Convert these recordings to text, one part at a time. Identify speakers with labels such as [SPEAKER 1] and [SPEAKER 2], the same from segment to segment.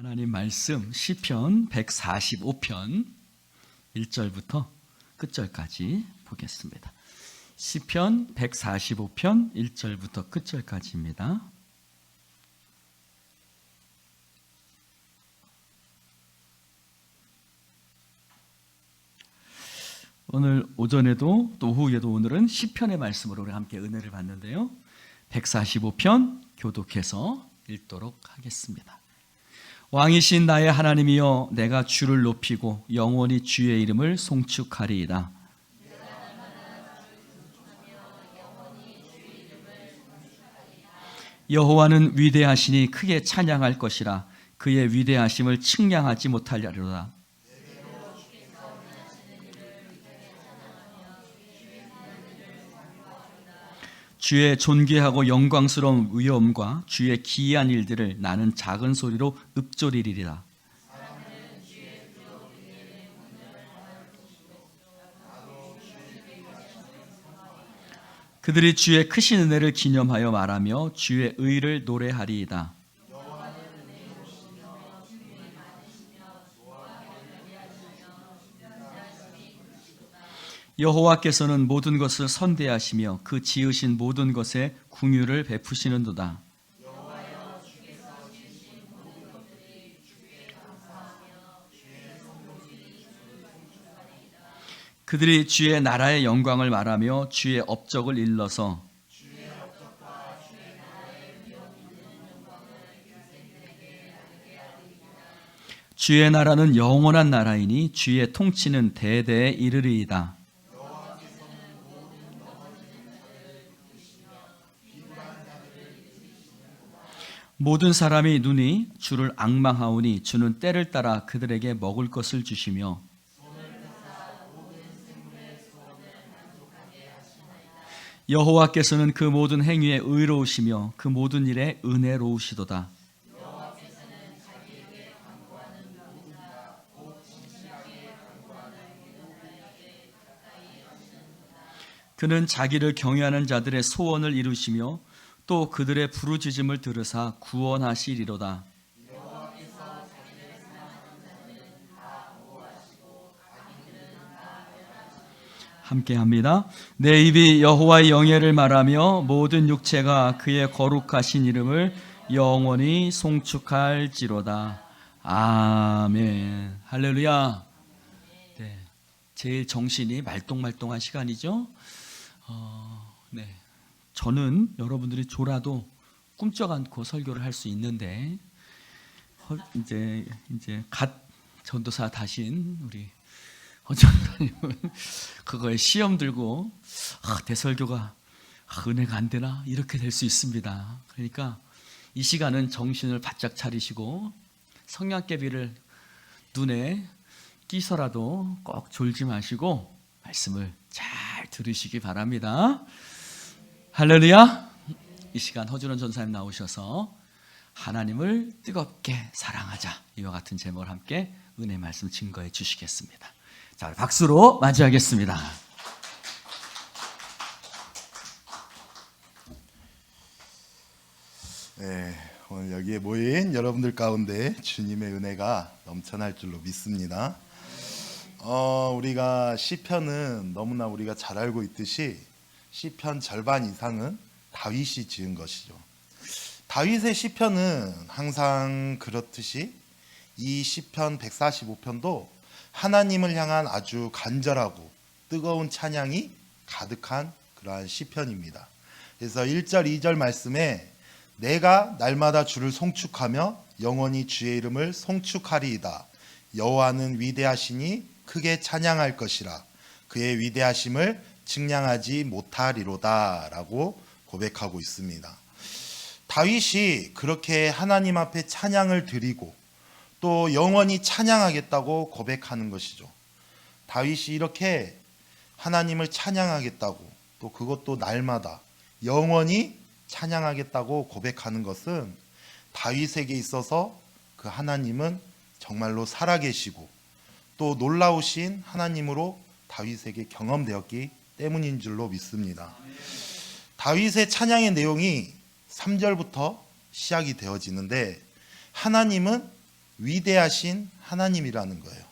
[SPEAKER 1] 하나님 말씀 시편 145편 1절부터 끝절까지 보겠습니다. 시편 145편 1절부터 끝절까지입니다. 오늘 오전에도 또 오후에도 오늘은 시편의 말씀으로 우리 함께 은혜를 받는데요. 145편 교독해서 읽도록 하겠습니다. 왕이신 나의 하나님이여, 내가 주를 높이고 영원히 주의 이름을 송축하리이다. 여호와는 위대하시니 크게 찬양할 것이라. 그의 위대하심을 측량하지 못하리로다. 주의 존귀하고 영광스러운 위엄과 주의 기이한 일들을 나는 작은 소리로 읊조리리라. 그들이 주의 크신 은혜를 기념하여 말하며 주의 의를 노래하리이다. 여호와께서는 모든 것을 선대하시며 그 지으신 모든 것에 긍휼을 베푸시는도다. 그들이 주의 나라의 영광을 말하며 주의 업적을 일러서 주의 나라는 영원한 나라이니 주의 통치는 대대에 이르리이다. 모든 사람이 눈이 주를 앙망하오니 주는 때를 따라 그들에게 먹을 것을 주시며 여호와께서는 그 모든 행위에 의로우시며 그 모든 일에 은혜로우시도다. 그는 자기를 경외하는 자들의 소원을 이루시며 또 그들의 부르짖음을 들으사 구원하시리로다. 함께합니다. 내 입이 여호와의 영예를 말하며 모든 육체가 그의 거룩하신 이름을 영원히 송축할지로다. 아멘. 할렐루야. 네, 제일 정신이 말똥말똥한 시간이죠. 네. 저는 여러분들이 졸아도 꿈쩍 않고 설교를 할 수 있는데 이제 갓 전도사 다신 우리 허전사님은 그거에 시험 들고 대설교가 은혜가 안 되나 이렇게 될 수 있습니다. 그러니까 이 시간은 정신을 바짝 차리시고 성냥개비를 눈에 끼서라도 꼭 졸지 마시고 말씀을 잘 들으시기 바랍니다. 할렐루야. 이 시간 허준원 전사님 나오셔서 하나님을 뜨겁게 사랑하자, 이와 같은 제목을 함께 은혜 말씀 증거해 주시겠습니다. 자, 박수로 맞이하겠습니다.
[SPEAKER 2] 네, 오늘 여기에 모인 여러분들 가운데 주님의 은혜가 넘쳐날 줄로 믿습니다. 우리가 시편은 너무나 우리가 잘 알고 있듯이 시편 절반 이상은 다윗이 지은 것이죠. 다윗의 시편은 항상 그렇듯이 이 시편 145편도 하나님을 향한 아주 간절하고 뜨거운 찬양이 가득한 그러한 시편입니다. 그래서 1절 2절 말씀에 내가 날마다 주를 송축하며 영원히 주의 이름을 송축하리이다. 여호와는 위대하시니 크게 찬양할 것이라. 그의 위대하심을 측량하지 못하리로다 라고 고백하고 있습니다. 다윗이 그렇게 하나님 앞에 찬양을 드리고 또 영원히 찬양하겠다고 고백하는 것이죠. 다윗이 이렇게 하나님을 찬양하겠다고, 또 그것도 날마다 영원히 찬양하겠다고 고백하는 것은 다윗에게 있어서 그 하나님은 정말로 살아계시고 또 놀라우신 하나님으로 다윗에게 경험되었기 때문인 줄로 믿습니다. 다윗의 찬양의 내용이 3절부터 시작이 되어지는데, 하나님은 위대하신 하나님이라는 거예요.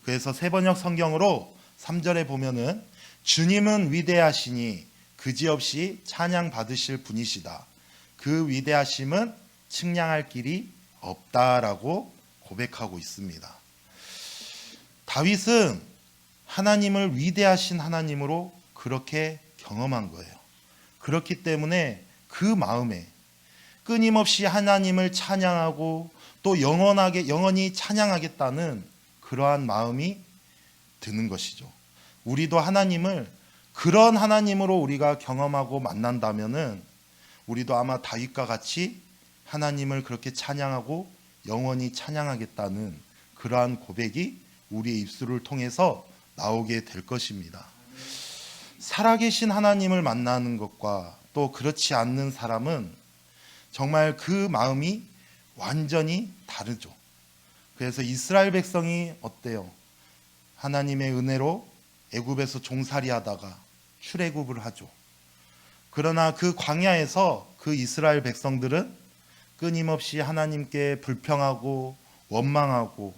[SPEAKER 2] 그래서 새번역 성경으로 3절에 보면은 주님은 위대하시니 그지없이 찬양 받으실 분이시다. 그 위대하심은 측량할 길이 없다라고 고백하고 있습니다. 다윗은 하나님을 위대하신 하나님으로 그렇게 경험한 거예요. 그렇기 때문에 그 마음에 끊임없이 하나님을 찬양하고 또 영원히 찬양하겠다는 그러한 마음이 드는 것이죠. 우리도 하나님을 그런 하나님으로 우리가 경험하고 만난다면은 우리도 아마 다윗과 같이 하나님을 그렇게 찬양하고 영원히 찬양하겠다는 그러한 고백이 우리의 입술을 통해서 나오게 될 것입니다. 살아계신 하나님을 만나는 것과 또 그렇지 않는 사람은 정말 그 마음이 완전히 다르죠. 그래서 이스라엘 백성이 어때요? 하나님의 은혜로 애굽에서 종살이 하다가 출애굽을 하죠. 그러나 그 광야에서 그 이스라엘 백성들은 끊임없이 하나님께 불평하고 원망하고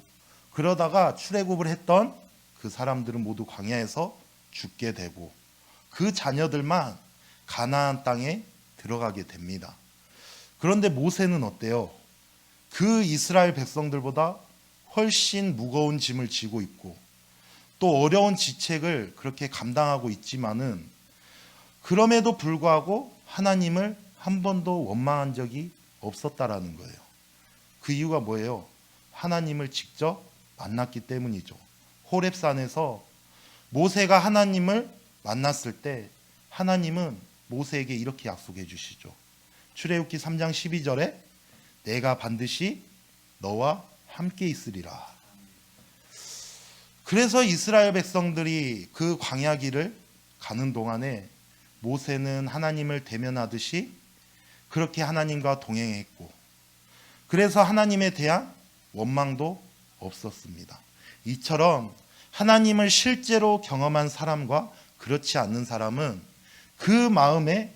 [SPEAKER 2] 그러다가 출애굽을 했던 그 사람들은 모두 광야에서 죽게 되고 그 자녀들만 가나안 땅에 들어가게 됩니다. 그런데 모세는 어때요? 그 이스라엘 백성들보다 훨씬 무거운 짐을 지고 있고 또 어려운 지책을 그렇게 감당하고 있지만은 그럼에도 불구하고 하나님을 한 번도 원망한 적이 없었다라는 거예요. 그 이유가 뭐예요? 하나님을 직접 만났기 때문이죠. 호렙산에서 모세가 하나님을 만났을 때 하나님은 모세에게 이렇게 약속해 주시죠. 출애굽기 3장 12절에 내가 반드시 너와 함께 있으리라. 그래서 이스라엘 백성들이 그 광야길을 가는 동안에 모세는 하나님을 대면하듯이 그렇게 하나님과 동행했고 그래서 하나님에 대한 원망도 없었습니다. 이처럼 하나님을 실제로 경험한 사람과 그렇지 않는 사람은 그 마음의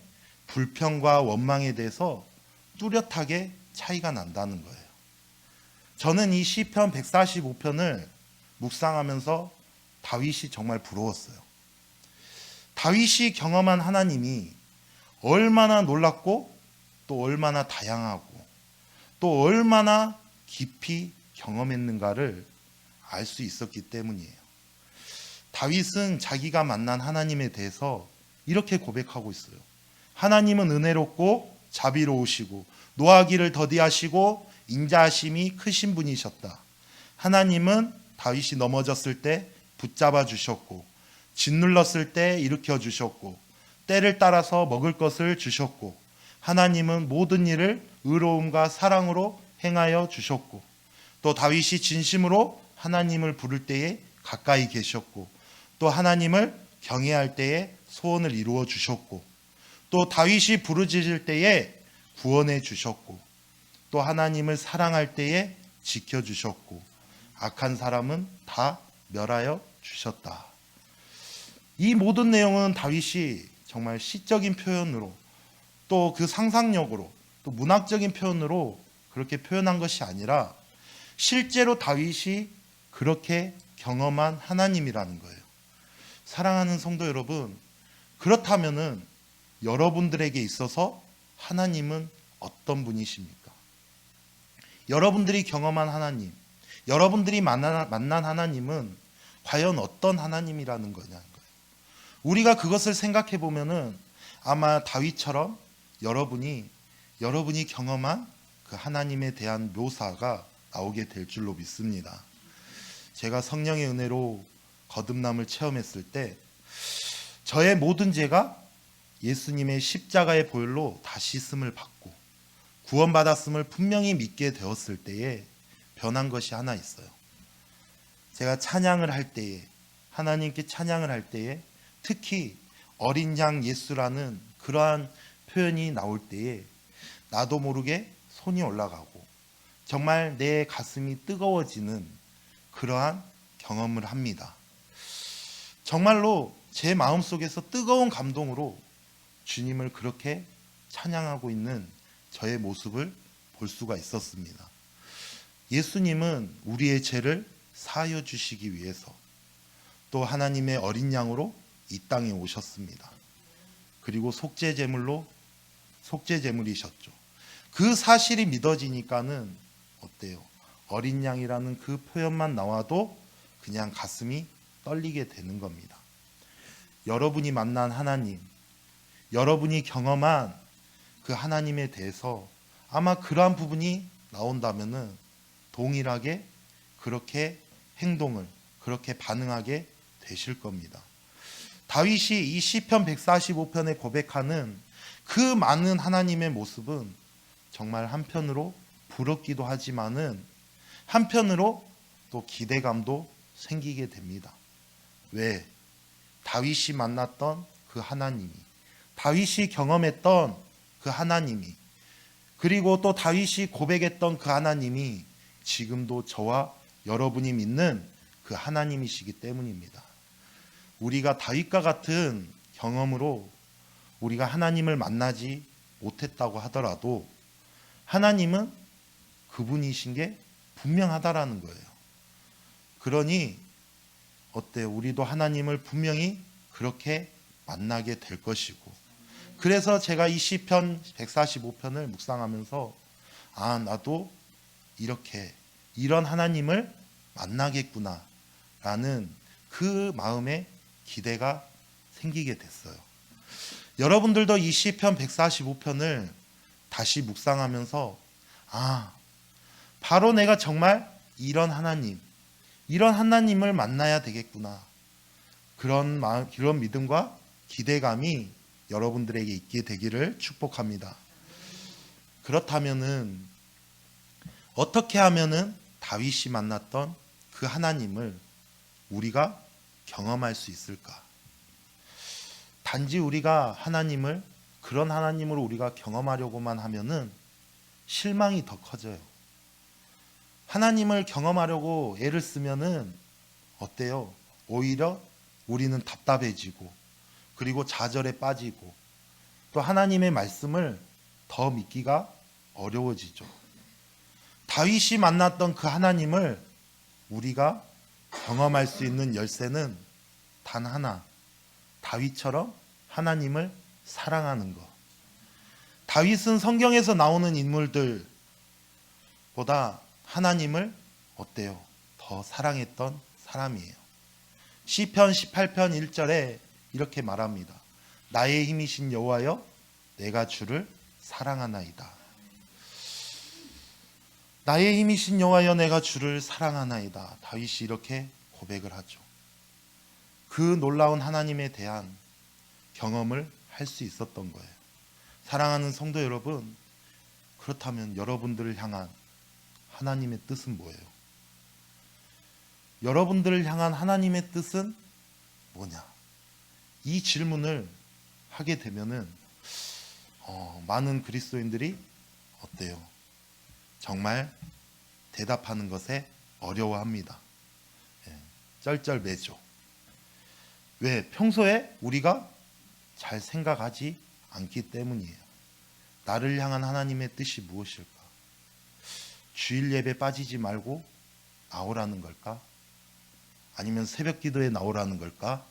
[SPEAKER 2] 불평과 원망에 대해서 뚜렷하게 차이가 난다는 거예요. 저는 이 시편 145편을 묵상하면서 다윗이 정말 부러웠어요. 다윗이 경험한 하나님이 얼마나 놀랍고 또 얼마나 다양하고 또 얼마나 깊이 경험했는가를 알 수 있었기 때문이에요. 다윗은 자기가 만난 하나님에 대해서 이렇게 고백하고 있어요. 하나님은 은혜롭고 자비로우시고 노하기를 더디하시고 인자하심이 크신 분이셨다. 하나님은 다윗이 넘어졌을 때 붙잡아 주셨고 짓눌렀을 때 일으켜 주셨고 때를 따라서 먹을 것을 주셨고 하나님은 모든 일을 의로움과 사랑으로 행하여 주셨고 또 다윗이 진심으로 하나님을 부를 때에 가까이 계셨고 또 하나님을 경외할 때에 소원을 이루어 주셨고 또 다윗이 부르짖을 때에 구원해 주셨고 또 하나님을 사랑할 때에 지켜주셨고 악한 사람은 다 멸하여 주셨다. 이 모든 내용은 다윗이 정말 시적인 표현으로 또 그 상상력으로 또 문학적인 표현으로 그렇게 표현한 것이 아니라 실제로 다윗이 그렇게 경험한 하나님이라는 거예요. 사랑하는 성도 여러분, 그렇다면은 여러분들에게 있어서 하나님은 어떤 분이십니까? 여러분들이 경험한 하나님, 여러분들이 만난 하나님은 과연 어떤 하나님이라는 거냐는 거예요. 우리가 그것을 생각해 보면은 아마 다윗처럼 여러분이 경험한 그 하나님에 대한 묘사가 나오게 될 줄로 믿습니다. 제가 성령의 은혜로 거듭남을 체험했을 때 저의 모든 죄가 예수님의 십자가의 보혈로 다 씻음을 받고 구원받았음을 분명히 믿게 되었을 때에 변한 것이 하나 있어요. 제가 찬양을 할 때에 하나님께 찬양을 할 때에 특히 어린 양 예수라는 그러한 표현이 나올 때에 나도 모르게 손이 올라가고 정말 내 가슴이 뜨거워지는 그러한 경험을 합니다. 정말로 제 마음속에서 뜨거운 감동으로 주님을 그렇게 찬양하고 있는 저의 모습을 볼 수가 있었습니다. 예수님은 우리의 죄를 사하여 주시기 위해서 또 하나님의 어린 양으로 이 땅에 오셨습니다. 그리고 속죄제물이셨죠. 그 사실이 믿어지니까는 어때요? 어린 양이라는 그 표현만 나와도 그냥 가슴이 떨리게 되는 겁니다. 여러분이 만난 하나님, 여러분이 경험한 그 하나님에 대해서 아마 그러한 부분이 나온다면은 동일하게 그렇게 행동을, 그렇게 반응하게 되실 겁니다. 다윗이 이 시편 145편에 고백하는 그 많은 하나님의 모습은 정말 한편으로 부럽기도 하지만은 한편으로 또 기대감도 생기게 됩니다. 왜? 다윗이 만났던 그 하나님이, 다윗이 경험했던 그 하나님이, 그리고 또 다윗이 고백했던 그 하나님이 지금도 저와 여러분이 믿는 그 하나님이시기 때문입니다. 우리가 다윗과 같은 경험으로 우리가 하나님을 만나지 못했다고 하더라도 하나님은 그분이신 게 분명하다라는 거예요. 그러니 어때요? 우리도 하나님을 분명히 그렇게 만나게 될 것이고, 그래서 제가 이 시편 145편을 묵상하면서 나도 이런 하나님을 만나겠구나 라는 그 마음에 기대가 생기게 됐어요. 여러분들도 이 시편 145편을 다시 묵상하면서 바로 내가 정말 이런 하나님을 만나야 되겠구나, 그런 마음, 그런 믿음과 기대감이 여러분들에게 있게 되기를 축복합니다. 그렇다면은 어떻게 하면은 다윗이 만났던 그 하나님을 우리가 경험할 수 있을까? 단지 우리가 그런 하나님으로 우리가 경험하려고만 하면은 실망이 더 커져요. 하나님을 경험하려고 애를 쓰면은 어때요? 오히려 우리는 답답해지고, 그리고 좌절에 빠지고, 또 하나님의 말씀을 더 믿기가 어려워지죠. 다윗이 만났던 그 하나님을 우리가 경험할 수 있는 열쇠는 단 하나, 다윗처럼 하나님을 사랑하는 것. 다윗은 성경에서 나오는 인물들보다 하나님을 어때요? 더 사랑했던 사람이에요. 시편 18편 1절에 이렇게 말합니다. 나의 힘이신 여호와여, 내가 주를 사랑하나이다. 나의 힘이신 여호와여, 내가 주를 사랑하나이다. 다윗이 이렇게 고백을 하죠. 그 놀라운 하나님에 대한 경험을 할 수 있었던 거예요. 사랑하는 성도 여러분, 그렇다면 여러분들을 향한 하나님의 뜻은 뭐예요? 여러분들을 향한 하나님의 뜻은 뭐냐? 이 질문을 하게 되면은 많은 그리스도인들이 어때요? 정말 대답하는 것에 어려워합니다. 쩔쩔매죠. 왜? 평소에 우리가 잘 생각하지 않기 때문이에요. 나를 향한 하나님의 뜻이 무엇일까? 주일 예배 빠지지 말고 나오라는 걸까? 아니면 새벽 기도에 나오라는 걸까?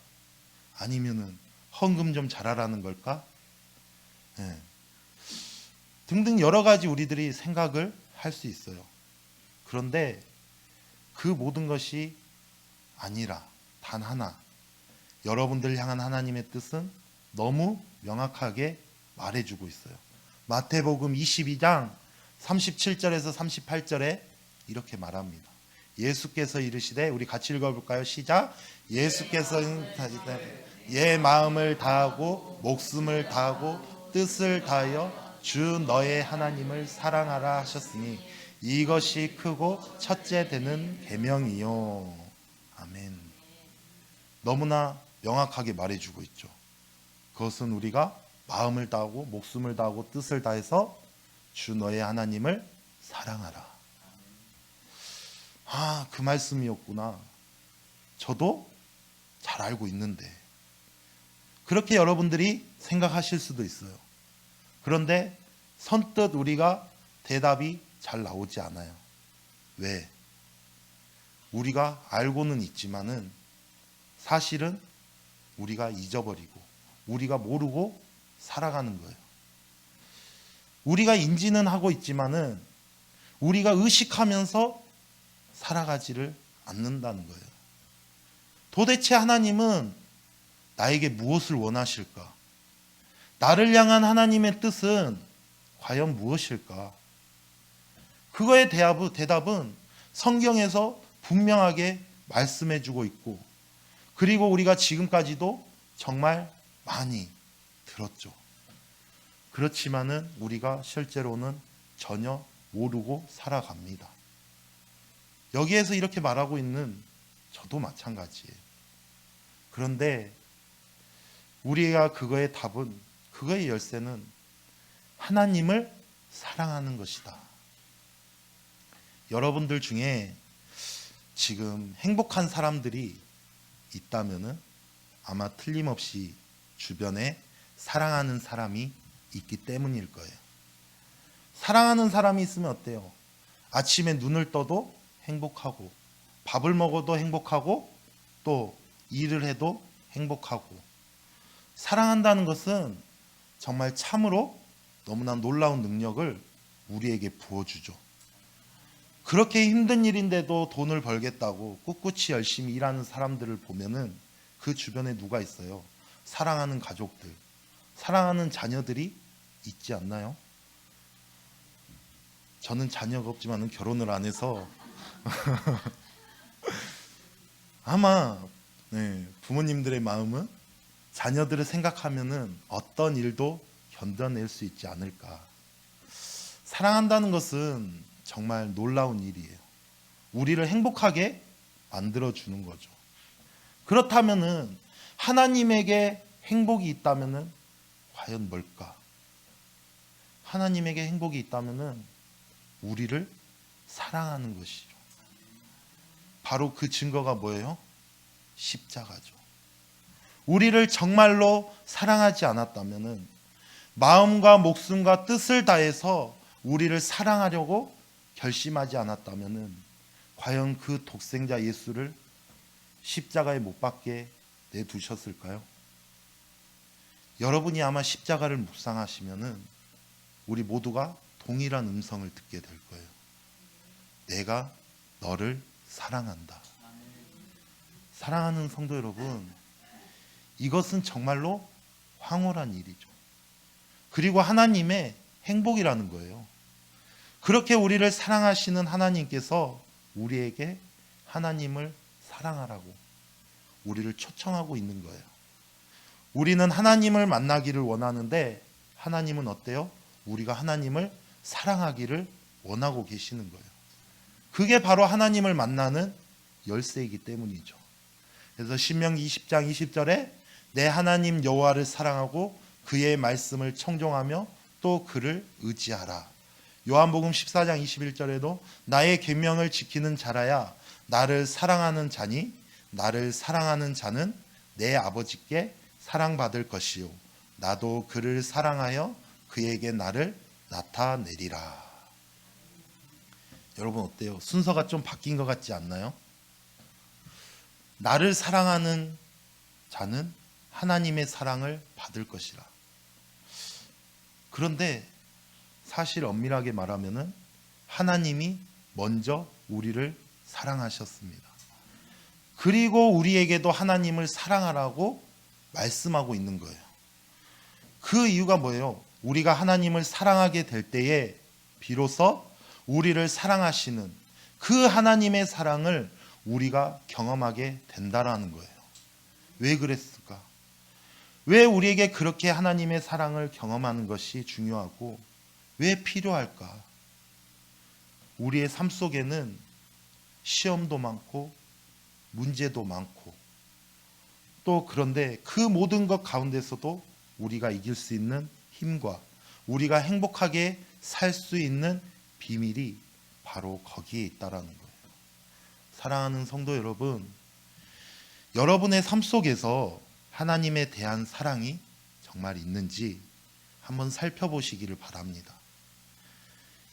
[SPEAKER 2] 아니면은 헌금 좀 잘하라는 걸까? 등등 여러 가지 우리들이 생각을 할 수 있어요. 그런데 그 모든 것이 아니라 단 하나, 여러분들 향한 하나님의 뜻은 너무 명확하게 말해주고 있어요. 마태복음 22장 37절에서 38절에 이렇게 말합니다. 예수께서 이르시되, 우리 같이 읽어볼까요? 시작. 예수께서 예 마음을 다하고 목숨을 다하고 뜻을 다하여 주 너의 하나님을 사랑하라 하셨으니 이것이 크고 첫째 되는 계명이요. 아멘. 너무나 명확하게 말해주고 있죠. 그것은 우리가 마음을 다하고 목숨을 다하고 뜻을 다해서 주 너의 하나님을 사랑하라. 그 말씀이었구나. 저도 잘 알고 있는데. 그렇게 여러분들이 생각하실 수도 있어요. 그런데 선뜻 우리가 대답이 잘 나오지 않아요. 왜? 우리가 알고는 있지만은 사실은 우리가 잊어버리고 우리가 모르고 살아가는 거예요. 우리가 인지는 하고 있지만은 우리가 의식하면서 살아가지를 않는다는 거예요. 도대체 하나님은 나에게 무엇을 원하실까? 나를 향한 하나님의 뜻은 과연 무엇일까? 그거의 대답은 성경에서 분명하게 말씀해주고 있고, 그리고 우리가 지금까지도 정말 많이 들었죠. 그렇지만은 우리가 실제로는 전혀 모르고 살아갑니다. 여기에서 이렇게 말하고 있는 저도 마찬가지예요. 그런데 우리가 그거의 답은, 그거의 열쇠는 하나님을 사랑하는 것이다. 여러분들 중에 지금 행복한 사람들이 있다면은 아마 틀림없이 주변에 사랑하는 사람이 있기 때문일 거예요. 사랑하는 사람이 있으면 어때요? 아침에 눈을 떠도 행복하고, 밥을 먹어도 행복하고, 또 일을 해도 행복하고. 사랑한다는 것은 정말 참으로 너무나 놀라운 능력을 우리에게 부어주죠. 그렇게 힘든 일인데도 돈을 벌겠다고 꿋꿋이 열심히 일하는 사람들을 보면은 그 주변에 누가 있어요? 사랑하는 가족들, 사랑하는 자녀들이 있지 않나요? 저는 자녀가 없지만은 결혼을 안 해서 아마 부모님들의 마음은 자녀들을 생각하면은 어떤 일도 견뎌낼 수 있지 않을까. 사랑한다는 것은 정말 놀라운 일이에요. 우리를 행복하게 만들어주는 거죠. 그렇다면은 하나님에게 행복이 있다면은 과연 뭘까? 하나님에게 행복이 있다면은 우리를 사랑하는 것이죠. 바로 그 증거가 뭐예요? 십자가죠. 우리를 정말로 사랑하지 않았다면은, 마음과 목숨과 뜻을 다해서 우리를 사랑하려고 결심하지 않았다면은 과연 그 독생자 예수를 십자가에 못 박게 내두셨을까요? 여러분이 아마 십자가를 묵상하시면은 우리 모두가 동일한 음성을 듣게 될 거예요. 내가 너를 사랑한다. 사랑하는 성도 여러분, 이것은 정말로 황홀한 일이죠. 그리고 하나님의 행복이라는 거예요. 그렇게 우리를 사랑하시는 하나님께서 우리에게 하나님을 사랑하라고 우리를 초청하고 있는 거예요. 우리는 하나님을 만나기를 원하는데 하나님은 어때요? 우리가 하나님을 사랑하기를 원하고 계시는 거예요. 그게 바로 하나님을 만나는 열쇠이기 때문이죠. 그래서 신명기 20장 20절에 내 하나님 여호와를 사랑하고 그의 말씀을 청종하며 또 그를 의지하라. 요한복음 14장 21절에도 나의 계명을 지키는 자라야 나를 사랑하는 자니 나를 사랑하는 자는 내 아버지께 사랑받을 것이요 나도 그를 사랑하여 그에게 나를 나타내리라. 여러분 어때요? 순서가 좀 바뀐 것 같지 않나요? 나를 사랑하는 자는 하나님의 사랑을 받을 것이라. 그런데 사실 엄밀하게 말하면은 하나님이 먼저 우리를 사랑하셨습니다. 그리고 우리에게도 하나님을 사랑하라고 말씀하고 있는 거예요. 그 이유가 뭐예요? 우리가 하나님을 사랑하게 될 때에 비로소 우리를 사랑하시는 그 하나님의 사랑을 우리가 경험하게 된다라는 거예요. 왜 그랬을까? 왜 우리에게 그렇게 하나님의 사랑을 경험하는 것이 중요하고 왜 필요할까? 우리의 삶 속에는 시험도 많고 문제도 많고 또 그런데 그 모든 것 가운데서도 우리가 이길 수 있는 힘과 우리가 행복하게 살 수 있는 비밀이 바로 거기에 있다라는 거예요. 사랑하는 성도 여러분, 여러분의 삶 속에서 하나님에 대한 사랑이 정말 있는지 한번 살펴보시기를 바랍니다.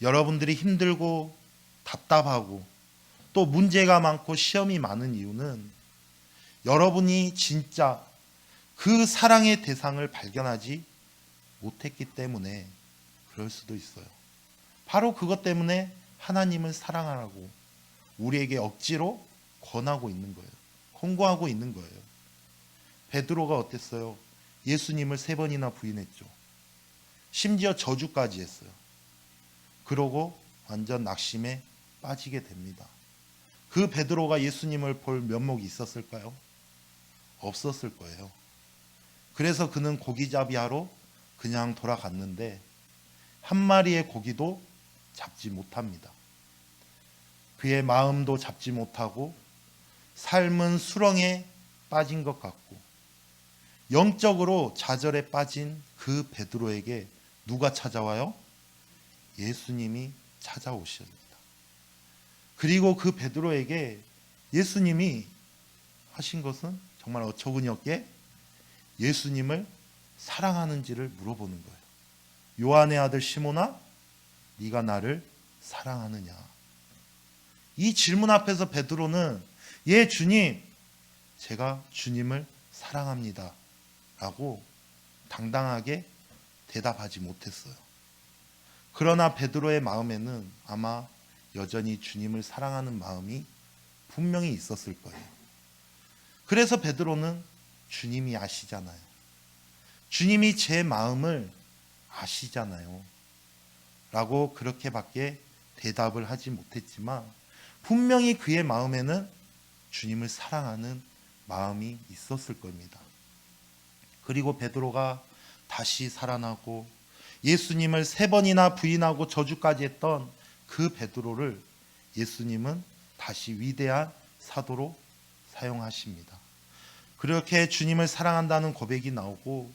[SPEAKER 2] 여러분들이 힘들고 답답하고 또 문제가 많고 시험이 많은 이유는 여러분이 진짜 그 사랑의 대상을 발견하지 못했기 때문에 그럴 수도 있어요. 바로 그것 때문에 하나님을 사랑하라고 우리에게 억지로 권하고 있는 거예요. 권고하고 있는 거예요. 베드로가 어땠어요? 예수님을 3번이나 부인했죠. 심지어 저주까지 했어요. 그러고 완전 낙심에 빠지게 됩니다. 그 베드로가 예수님을 볼 면목이 있었을까요? 없었을 거예요. 그래서 그는 고기잡이하러 그냥 돌아갔는데 한 마리의 고기도 잡지 못합니다. 그의 마음도 잡지 못하고 삶은 수렁에 빠진 것 같고 영적으로 좌절에 빠진 그 베드로에게 누가 찾아와요? 예수님이 찾아오십니다. 그리고 그 베드로에게 예수님이 하신 것은 정말 어처구니없게 예수님을 사랑하는지를 물어보는 거예요. 요한의 아들 시몬아, 네가 나를 사랑하느냐? 이 질문 앞에서 베드로는 예 주님, 제가 주님을 사랑합니다 라고 당당하게 대답하지 못했어요. 그러나 베드로의 마음에는 아마 여전히 주님을 사랑하는 마음이 분명히 있었을 거예요. 그래서 베드로는 주님이 아시잖아요. 주님이 제 마음을 아시잖아요 라고 그렇게밖에 대답을 하지 못했지만 분명히 그의 마음에는 주님을 사랑하는 마음이 있었을 겁니다. 그리고 베드로가 다시 살아나고 예수님을 3번이나 부인하고 저주까지 했던 그 베드로를 예수님은 다시 위대한 사도로 사용하십니다. 그렇게 주님을 사랑한다는 고백이 나오고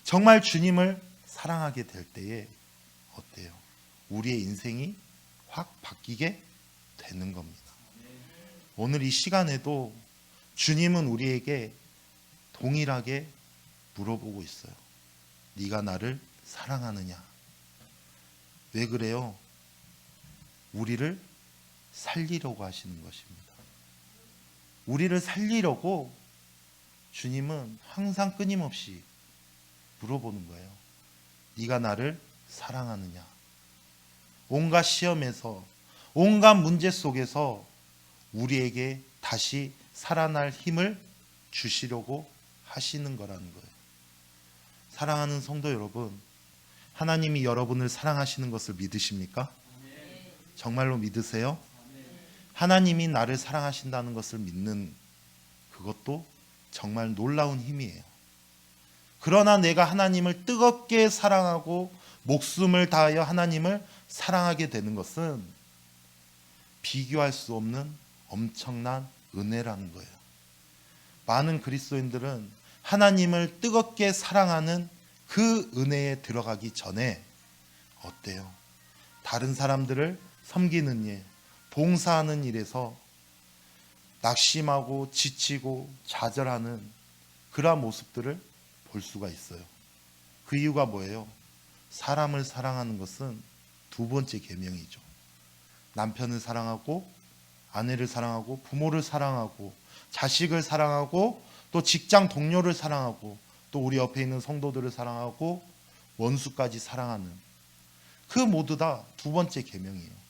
[SPEAKER 2] 정말 주님을 사랑하게 될 때에 어때요? 우리의 인생이 확 바뀌게 되는 겁니다. 오늘 이 시간에도 주님은 우리에게 동일하게 물어보고 있어요. 네가 나를 사랑하느냐? 왜 그래요? 우리를 살리려고 하시는 것입니다. 우리를 살리려고 주님은 항상 끊임없이 물어보는 거예요. 네가 나를 사랑하느냐? 온갖 시험에서 온갖 문제 속에서 우리에게 다시 살아날 힘을 주시려고 하시는 거라는 거예요. 사랑하는 성도 여러분, 하나님이 여러분을 사랑하시는 것을 믿으십니까? 정말로 믿으세요? 하나님이 나를 사랑하신다는 것을 믿는 그것도 정말 놀라운 힘이에요. 그러나 내가 하나님을 뜨겁게 사랑하고 목숨을 다하여 하나님을 사랑하게 되는 것은 비교할 수 없는 엄청난 은혜라는 거예요. 많은 그리스도인들은 하나님을 뜨겁게 사랑하는 그 은혜에 들어가기 전에 어때요? 다른 사람들을 섬기는 일, 봉사하는 일에서 낙심하고 지치고 좌절하는 그러한 모습들을 볼 수가 있어요. 그 이유가 뭐예요? 사람을 사랑하는 것은 2번째 계명이죠. 남편을 사랑하고 아내를 사랑하고 부모를 사랑하고 자식을 사랑하고 또 직장 동료를 사랑하고 또 우리 옆에 있는 성도들을 사랑하고 원수까지 사랑하는 그 모두 다 2번째 계명이에요.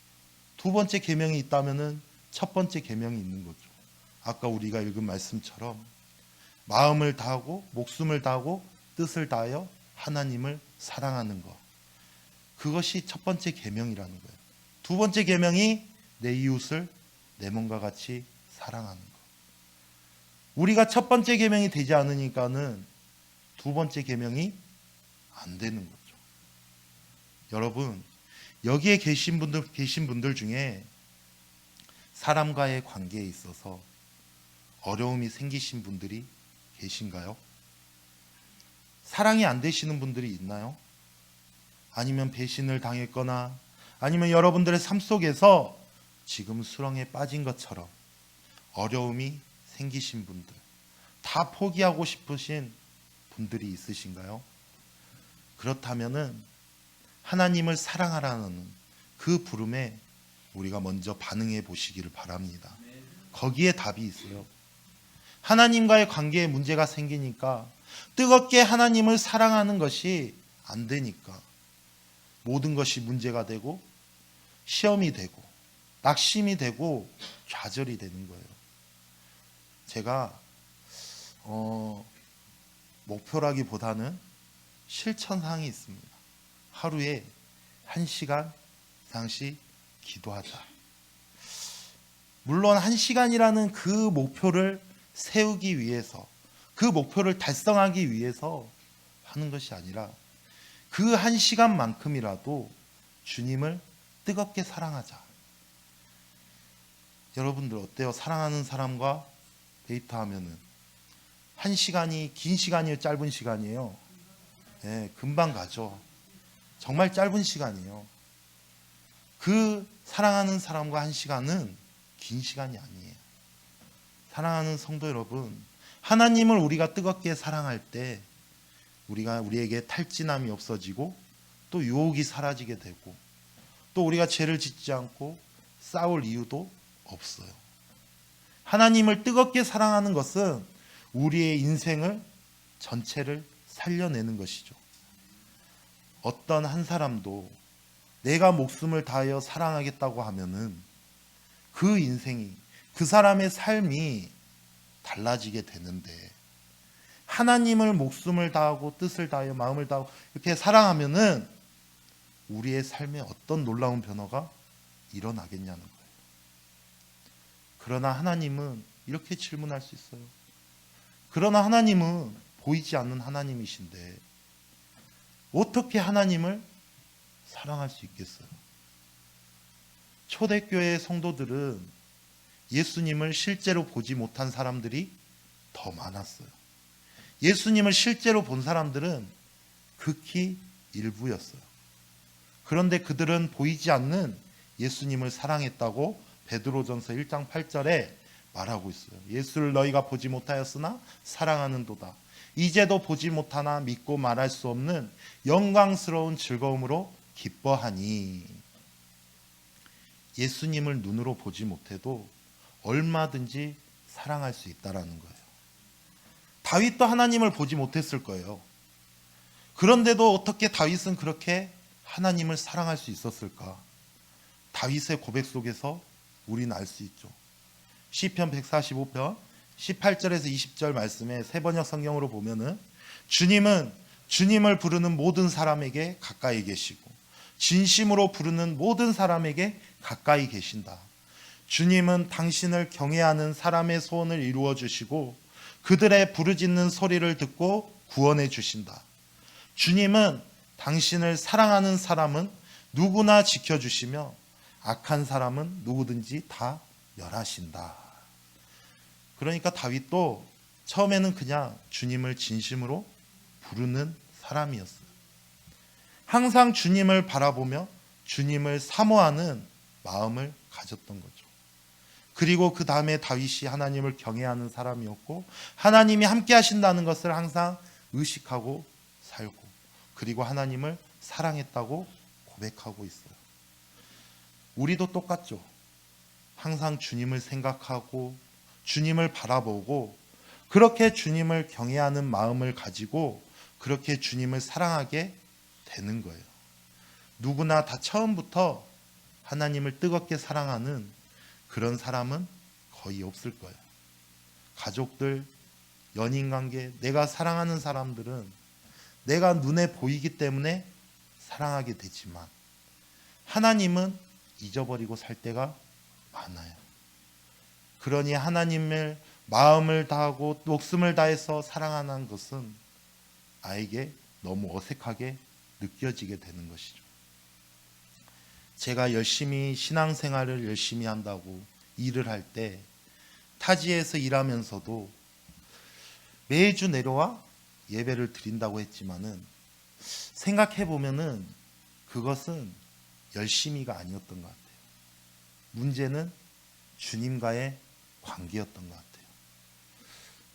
[SPEAKER 2] 2번째 계명이 있다면은 1번째 계명이 있는 거죠. 아까 우리가 읽은 말씀처럼 마음을 다하고 목숨을 다하고 뜻을 다하여 하나님을 사랑하는 것. 그것이 1번째 계명이라는 거예요. 2번째 계명이 내 이웃을 내 몸과 같이 사랑하는 것. 우리가 1번째 계명이 되지 않으니까는 2번째 계명이 안 되는 거죠. 여러분, 여기에 계신 분들 중에 사람과의 관계에 있어서 어려움이 생기신 분들이 계신가요? 사랑이 안 되시는 분들이 있나요? 아니면 배신을 당했거나 아니면 여러분들의 삶 속에서 지금 수렁에 빠진 것처럼 어려움이 생기신 분들, 다 포기하고 싶으신 분들이 있으신가요? 그렇다면은 하나님을 사랑하라는 그 부름에 우리가 먼저 반응해 보시기를 바랍니다. 거기에 답이 있어요. 하나님과의 관계에 문제가 생기니까 뜨겁게 하나님을 사랑하는 것이 안 되니까 모든 것이 문제가 되고 시험이 되고 낙심이 되고 좌절이 되는 거예요. 제가 목표라기보다는 실천사항이 있습니다. 하루에 1시간 이상씩 기도하자. 물론 1시간이라는 그 목표를 세우기 위해서, 그 목표를 달성하기 위해서 하는 것이 아니라 그 1시간만큼이라도 주님을 뜨겁게 사랑하자. 여러분들 어때요? 사랑하는 사람과 데이트하면은 1시간이 긴 시간이에요? 짧은 시간이에요? 네, 금방 가죠. 정말 짧은 시간이에요. 그 사랑하는 사람과 1시간은 긴 시간이 아니에요. 사랑하는 성도 여러분, 하나님을 우리가 뜨겁게 사랑할 때 우리에게 탈진함이 없어지고 또 유혹이 사라지게 되고 또 우리가 죄를 짓지 않고 싸울 이유도 없어요. 하나님을 뜨겁게 사랑하는 것은 우리의 인생을 전체를 살려내는 것이죠. 어떤 한 사람도 내가 목숨을 다하여 사랑하겠다고 하면은 그 인생이, 그 사람의 삶이 달라지게 되는데, 하나님을 목숨을 다하고 뜻을 다하여 마음을 다하고 이렇게 사랑하면은 우리의 삶에 어떤 놀라운 변화가 일어나겠냐는 거예요. 그러나 하나님은 이렇게 질문할 수 있어요. 그러나 하나님은 보이지 않는 하나님이신데 어떻게 하나님을 사랑할 수 있겠어요? 초대교회 성도들은 예수님을 실제로 보지 못한 사람들이 더 많았어요. 예수님을 실제로 본 사람들은 극히 일부였어요. 그런데 그들은 보이지 않는 예수님을 사랑했다고 베드로전서 1장 8절에 말하고 있어요. 예수를 너희가 보지 못하였으나 사랑하는도다. 이제도 보지 못하나 믿고 말할 수 없는 영광스러운 즐거움으로 기뻐하니. 예수님을 눈으로 보지 못해도 얼마든지 사랑할 수 있다라는 거예요. 다윗도 하나님을 보지 못했을 거예요. 그런데도 어떻게 다윗은 그렇게 하나님을 사랑할 수 있었을까? 다윗의 고백 속에서 우리는 알 수 있죠. 시편 145편 18절에서 20절 말씀에 세번역 성경으로 보면은 주님은 주님을 부르는 모든 사람에게 가까이 계시고 진심으로 부르는 모든 사람에게 가까이 계신다. 주님은 당신을 경외하는 사람의 소원을 이루어 주시고 그들의 부르짖는 소리를 듣고 구원해 주신다. 주님은 당신을 사랑하는 사람은 누구나 지켜주시며 악한 사람은 누구든지 다 멸하신다. 그러니까 다윗도 처음에는 그냥 주님을 진심으로 부르는 사람이었어요. 항상 주님을 바라보며 주님을 사모하는 마음을 가졌던 거죠. 그리고 그 다음에 다윗이 하나님을 경외하는 사람이었고 하나님이 함께 하신다는 것을 항상 의식하고 살고 그리고 하나님을 사랑했다고 고백하고 있어요. 우리도 똑같죠. 항상 주님을 생각하고 주님을 바라보고 그렇게 주님을 경외하는 마음을 가지고 그렇게 주님을 사랑하게 되는 거예요. 누구나 다 처음부터 하나님을 뜨겁게 사랑하는 그런 사람은 거의 없을 거예요. 가족들, 연인관계, 내가 사랑하는 사람들은 내가 눈에 보이기 때문에 사랑하게 되지만 하나님은 잊어버리고 살 때가 많아요. 그러니 하나님을 마음을 다하고 목숨을 다해서 사랑하는 것은 아이에게 너무 어색하게 느껴지게 되는 것이죠. 제가 열심히 신앙생활을 열심히 한다고 일을 할 때 타지에서 일하면서도 매주 내려와 예배를 드린다고 했지만은 생각해 보면은 그것은 열심히가 아니었던 것 같아요. 문제는 주님과의 관계였던 것 같아요.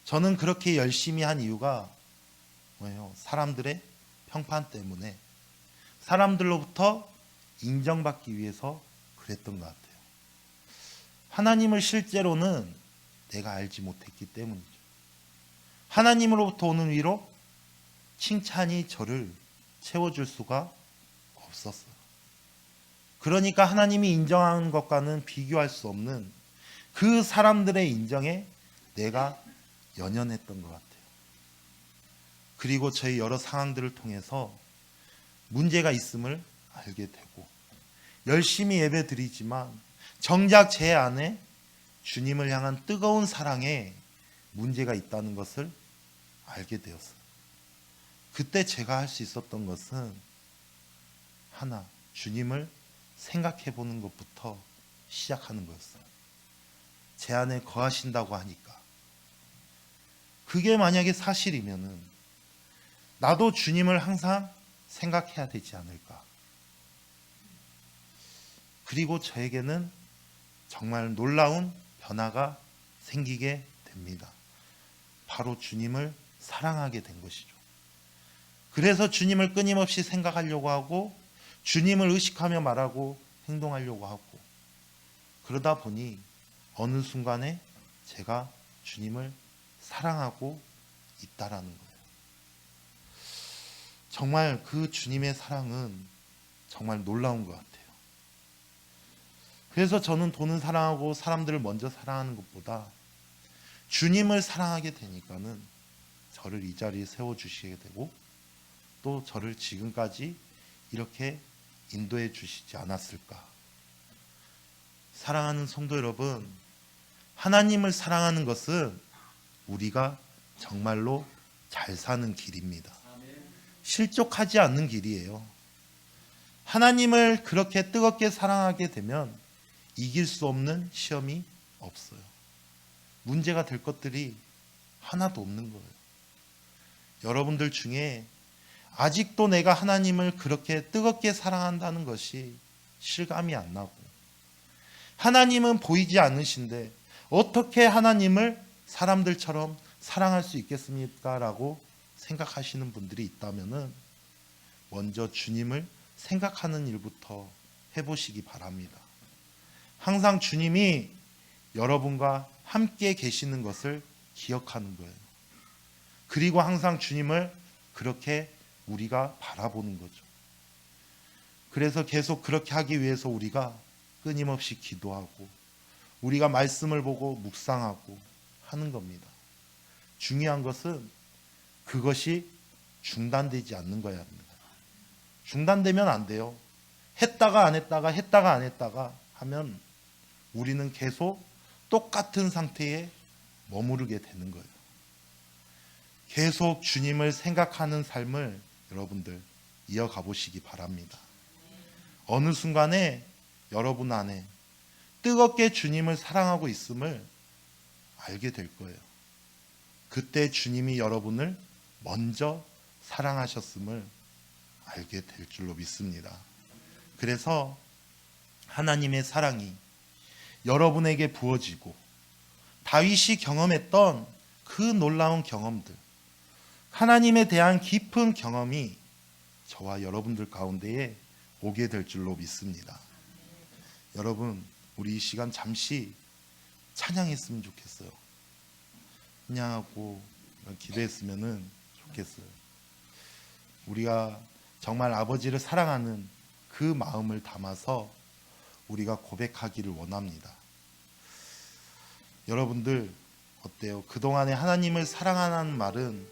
[SPEAKER 2] 저는 그렇게 열심히 한 이유가 뭐예요? 사람들의 평판 때문에 사람들로부터 인정받기 위해서 그랬던 것 같아요. 하나님을 실제로는 내가 알지 못했기 때문이죠. 하나님으로부터 오는 위로, 칭찬이 저를 채워줄 수가 없었어요. 그러니까 하나님이 인정하는 것과는 비교할 수 없는 그 사람들의 인정에 내가 연연했던 것 같아요. 그리고 저희 여러 상황들을 통해서 문제가 있음을 알게 되고 열심히 예배 드리지만 정작 제 안에 주님을 향한 뜨거운 사랑에 문제가 있다는 것을 알게 되었어요. 그때 제가 할 수 있었던 것은 하나, 주님을 생각해 보는 것부터 시작하는 거였어요. 제 안에 거하신다고 하니까 그게 만약에 사실이면은 나도 주님을 항상 생각해야 되지 않을까. 그리고 저에게는 정말 놀라운 변화가 생기게 됩니다. 바로 주님을 사랑하게 된 것이죠. 그래서 주님을 끊임없이 생각하려고 하고 주님을 의식하며 말하고 행동하려고 하고 그러다 보니 어느 순간에 제가 주님을 사랑하고 있다라는 거예요. 정말 그 주님의 사랑은 정말 놀라운 것 같아요. 그래서 저는 돈을 사랑하고 사람들을 먼저 사랑하는 것보다 주님을 사랑하게 되니까는 저를 이 자리에 세워주시게 되고 또 저를 지금까지 이렇게 인도해 주시지 않았을까. 사랑하는 성도 여러분, 하나님을 사랑하는 것은 우리가 정말로 잘 사는 길입니다. 실족하지 않는 길이에요. 하나님을 그렇게 뜨겁게 사랑하게 되면 이길 수 없는 시험이 없어요. 문제가 될 것들이 하나도 없는 거예요. 여러분들 중에 아직도 내가 하나님을 그렇게 뜨겁게 사랑한다는 것이 실감이 안 나고 하나님은 보이지 않으신데 어떻게 하나님을 사람들처럼 사랑할 수 있겠습니까? 라고 생각하시는 분들이 있다면 먼저 주님을 생각하는 일부터 해보시기 바랍니다. 항상 주님이 여러분과 함께 계시는 것을 기억하는 거예요. 그리고 항상 주님을 그렇게 우리가 바라보는 거죠. 그래서 계속 그렇게 하기 위해서 우리가 끊임없이 기도하고 우리가 말씀을 보고 묵상하고 하는 겁니다. 중요한 것은 그것이 중단되지 않는 거야 합니다. 중단되면 안 돼요. 했다가 안 했다가 했다가 안 했다가 하면 우리는 계속 똑같은 상태에 머무르게 되는 거예요. 계속 주님을 생각하는 삶을 여러분들 이어가 보시기 바랍니다. 어느 순간에 여러분 안에 뜨겁게 주님을 사랑하고 있음을 알게 될 거예요. 그때 주님이 여러분을 먼저 사랑하셨음을 알게 될 줄로 믿습니다. 그래서 하나님의 사랑이 여러분에게 부어지고 다윗이 경험했던 그 놀라운 경험들, 하나님에 대한 깊은 경험이 저와 여러분들 가운데에 오게 될 줄로 믿습니다. 여러분, 우리 이 시간 잠시 찬양했으면 좋겠어요. 찬양하고 기도했으면 좋겠어요. 우리가 정말 아버지를 사랑하는 그 마음을 담아서 우리가 고백하기를 원합니다. 여러분들 어때요? 그동안에 하나님을 사랑하는 말은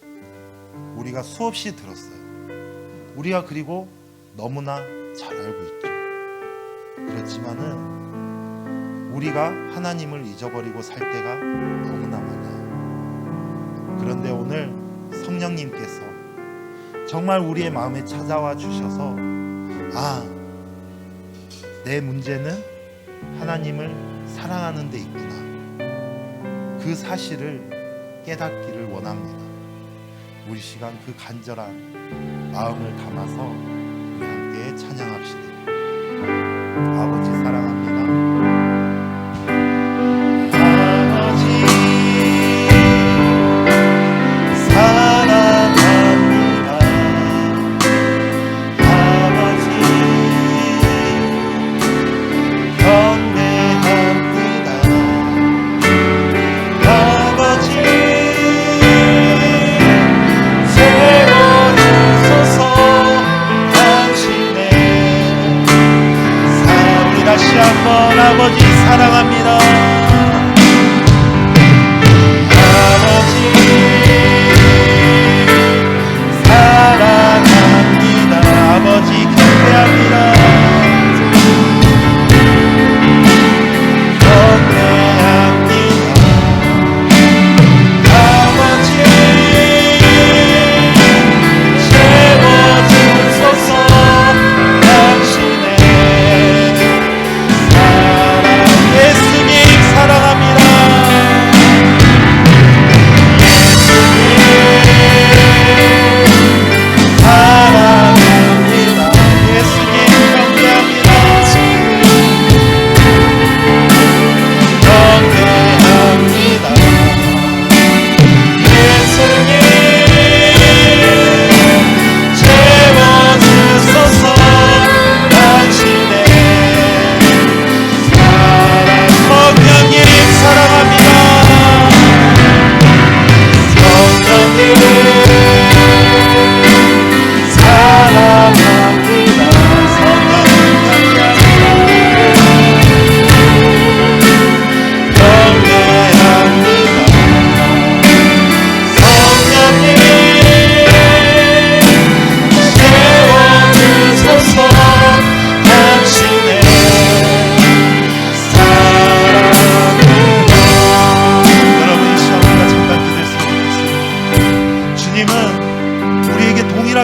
[SPEAKER 2] 우리가 수없이 들었어요. 우리가 그리고 너무나 잘 알고 있죠. 그렇지만은 우리가 하나님을 잊어버리고 살 때가 너무나 많아요. 그런데 오늘 성령님께서 정말 우리의 마음에 찾아와 주셔서 내 문제는 하나님을 사랑하는 데 있구나. 그 사실을 깨닫기를 원합니다. 우리 시간 그 간절한 마음을 담아서 우리 함께 찬양합시다. 아버지 사랑합니다. 아버지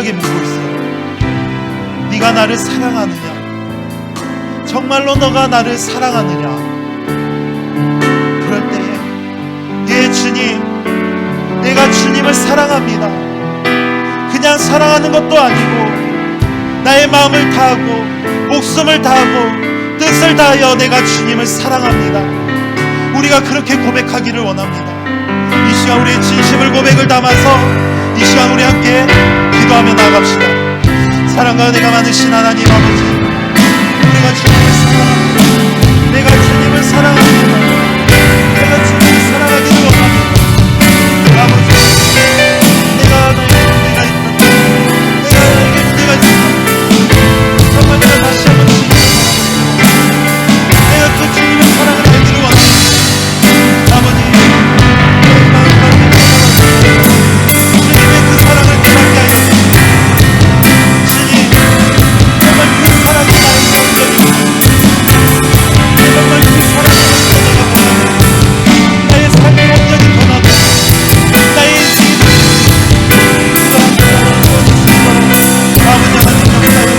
[SPEAKER 2] 진지하게 묻고 있어요. 네가 나를 사랑하느냐? 정말로 너가 나를 사랑하느냐? 그럴 때에 예 주님, 내가 주님을 사랑합니다. 그냥 사랑하는 것도 아니고 나의 마음을 다하고 목숨을 다하고 뜻을 다하여 내가 주님을 사랑합니다. 우리가 그렇게 고백하기를 원합니다. 이 시간 우리의 진심을 고백을 담아서 이 시간 우리 함께 기도하며 나아갑시다. 사랑과 은혜가 많으신 하나님 아버지, 우리가 주님을 사랑합니다. 내가 주님을 사랑합니다. 내가 주님을 사랑하기를 원합니다. 아버지, 내가 너에게 문제가 있는데, 내가 너에게 문제가 있습니다. 정말 내가 다시 한번 주님을 사랑합니다. 내가 그 주님의 사랑을 알기를 원합니다. 아버지, 내 마음 가운데 주님의 그 사랑을 깨닫게 하여 주십시오. 주님, 정말 그 사랑이 나의 온전히 정말 그 사랑이 내가 바라는 나의 삶이 온전히 변하고 나의 인생이 그러한 사랑을 보여줄 수 있도록 아버지 하나님 역사하여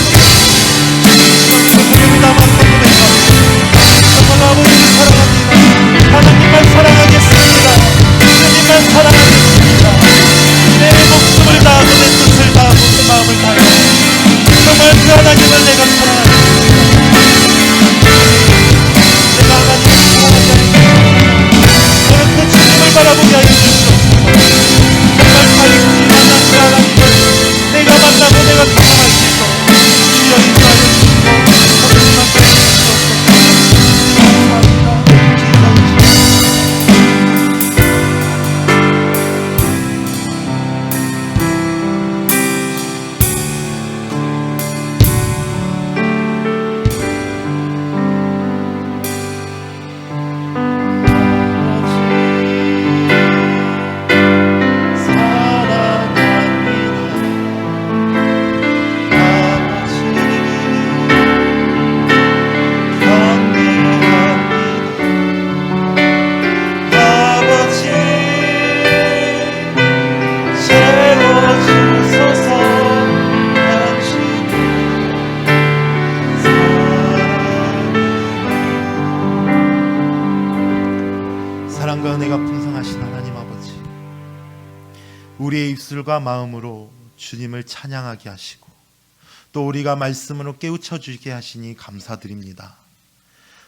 [SPEAKER 2] 주시옵소서. 시간으로 고백을 담아서 고백합니다. 정말 아버지를 사랑합니다. 하나님만 사랑하겠습니다. 주님만 사랑하겠습니다. 내 목숨을 다하고 내 뜻을 다하고 내 마음을 다하여 정말 그 하나님을 내가 사랑하겠습니다. 내가 하나님을 사랑하지 않습니다. 저는 그 주님을 바라보게 하여 주시옵소서. 정말 다윗이 만난 그 하나님을 내가 만나고 내가 경험할 수 있도록 주여 인도하여 주시고 성령님 함께 해주시옵소서. 감사합니다. 사랑과 은혜가 풍성하신 하나님 아버지, 우리의 입술과 마음으로 주님을 찬양하게 하시고 또 우리가 말씀으로 깨우쳐 주게 하시니 감사드립니다.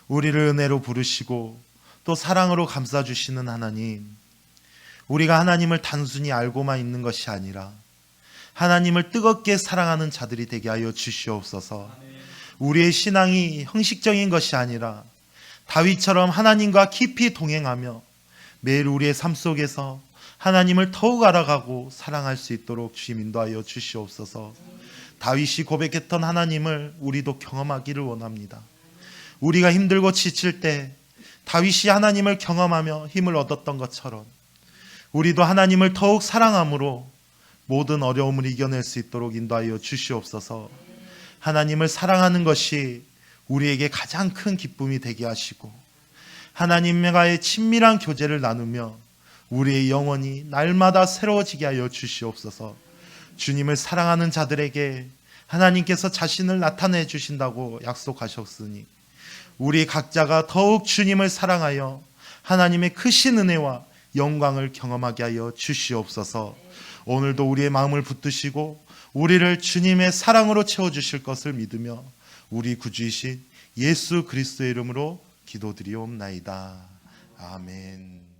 [SPEAKER 2] 우리를 은혜로 부르시고 또 사랑으로 감싸주시는 하나님, 우리가 하나님을 단순히 알고만 있는 것이 아니라 하나님을 뜨겁게 사랑하는 자들이 되게 하여 주시옵소서. 우리의 신앙이 형식적인 것이 아니라 다윗처럼 하나님과 깊이 동행하며 매일 우리의 삶 속에서 하나님을 더욱 알아가고 사랑할 수 있도록 주님 인도하여 주시옵소서. 다윗이 고백했던 하나님을 우리도 경험하기를 원합니다. 우리가 힘들고 지칠 때 다윗이 하나님을 경험하며 힘을 얻었던 것처럼 우리도 하나님을 더욱 사랑함으로 모든 어려움을 이겨낼 수 있도록 인도하여 주시옵소서. 하나님을 사랑하는 것이 우리에게 가장 큰 기쁨이 되게 하시고 하나님과의 친밀한 교제를 나누며 우리의 영혼이 날마다 새로워지게 하여 주시옵소서. 주님을 사랑하는 자들에게 하나님께서 자신을 나타내 주신다고 약속하셨으니 우리 각자가 더욱 주님을 사랑하여 하나님의 크신 은혜와 영광을 경험하게 하여 주시옵소서. 오늘도 우리의 마음을 붙드시고 우리를 주님의 사랑으로 채워주실 것을 믿으며 우리 구주이신 예수 그리스도의 이름으로 기도드리옵나이다. 아멘.